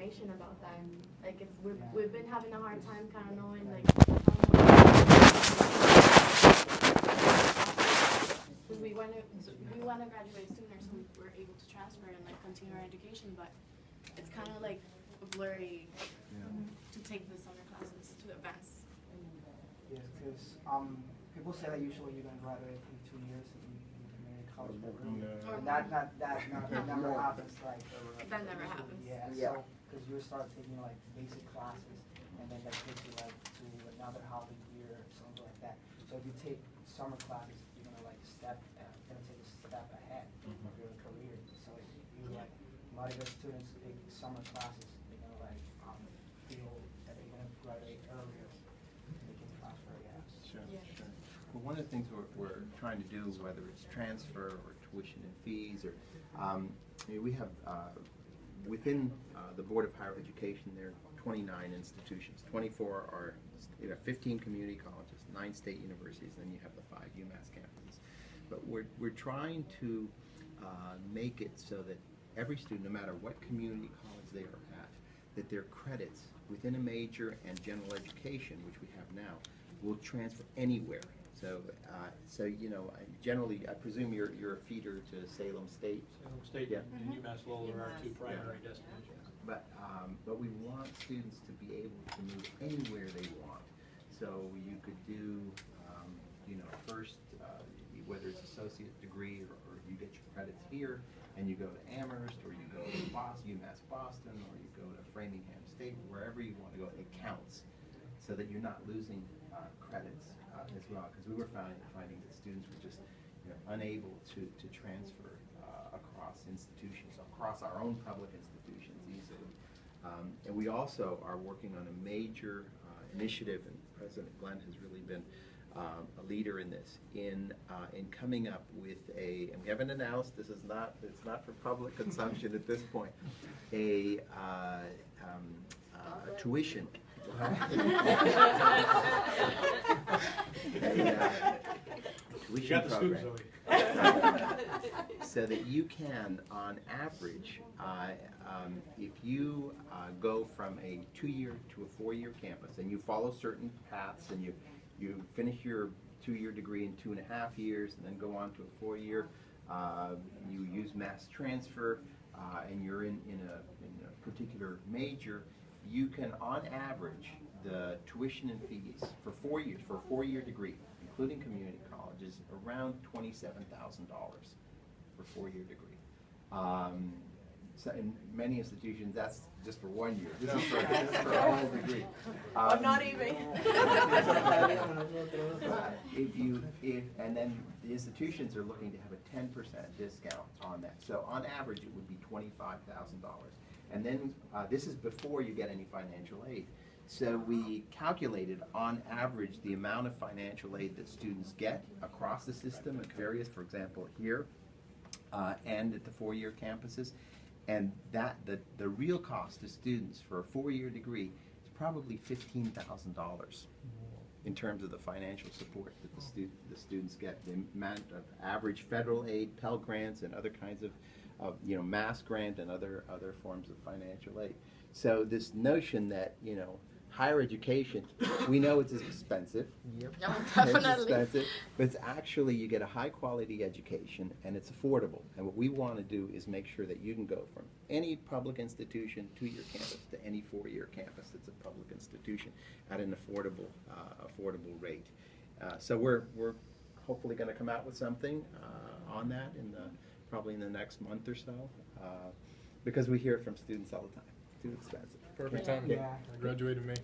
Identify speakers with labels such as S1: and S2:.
S1: information about that. Like
S2: Yeah.
S1: we've been having a hard time kind of knowing like we want to graduate sooner so we're able to transfer and like continue our education, but it's kind of like blurry to take the summer classes to advance.
S2: Yes, because people say that usually you're gonna graduate in 2 years in community college, but really, and that never happens. Like
S1: That never happens.
S2: Yeah. So because you start taking like basic classes, and then that takes you like to another half a year or something like that. So if you take summer classes, you're gonna like gonna take a step ahead of your career. So if you like a lot of your students take summer classes, they're gonna like feel that they're gonna graduate earlier. They can transfer,
S3: Sure. Well, one of the things we're trying to do, whether it's transfer or tuition and fees, or we have within the Board of Higher Education, there are 29 institutions. 24 are 15 community colleges, 9 state universities, then you have the 5 UMass campuses. But we're trying to make it so that every student, no matter what community college they are at, that their credits within a major and general education, which we have now, will transfer anywhere. So generally, I presume you're a feeder to Salem State.
S4: Salem State and UMass Lowell are our 2 primary destinations.
S3: But we want students to be able to move anywhere they want. So you could do, first, whether it's associate degree or you get your credits here, and you go to Amherst, or you go to UMass Boston, or you go to Framingham State, wherever you want to go, it counts, so that you're not losing credits as well. Because we were finding that students were just unable to transfer across institutions, across our own public institutions easily. And we also are working on a major initiative, and President Glenn has really been a leader in this, in coming up with and we haven't announced, it's not for public consumption at this point, a tuition. Tuition program. So that you can, on average, if you go from a 2-year to a 4-year campus, and you follow certain paths, and you finish your 2-year degree in 2.5 years, and then go on to a 4-year, you use mass transfer, and you're in a particular major, you can, on average, the tuition and fees for 4 years, for a 4-year degree, including community colleges, around $27,000 for a 4-year degree. So in many institutions, that's just for 1 year. This is for a whole degree.
S5: Not even.
S3: And then the institutions are looking to have a 10% discount on that. So on average, it would be $25,000. And then this is before you get any financial aid. So we calculated on average the amount of financial aid that students get across the system at various, for example, here and at the 4-year campuses. And that the real cost to students for a 4-year degree is probably $15,000 in terms of the financial support that the students get. The amount of average federal aid, Pell Grants, and other kinds of Mass Grant and other forms of financial aid. So this notion that higher education, we know it's expensive.
S1: Yep. No, definitely.
S3: It's expensive, but it's actually, you get a high quality education and it's affordable. And what we want to do is make sure that you can go from any public institution, 2-year campus, to any 4-year campus that's a public institution at an affordable rate. So we're hopefully going to come out with something on that probably in the next month or so, because we hear it from students all the time. Too expensive.
S6: Perfect time.
S2: Yeah.
S6: I graduated May.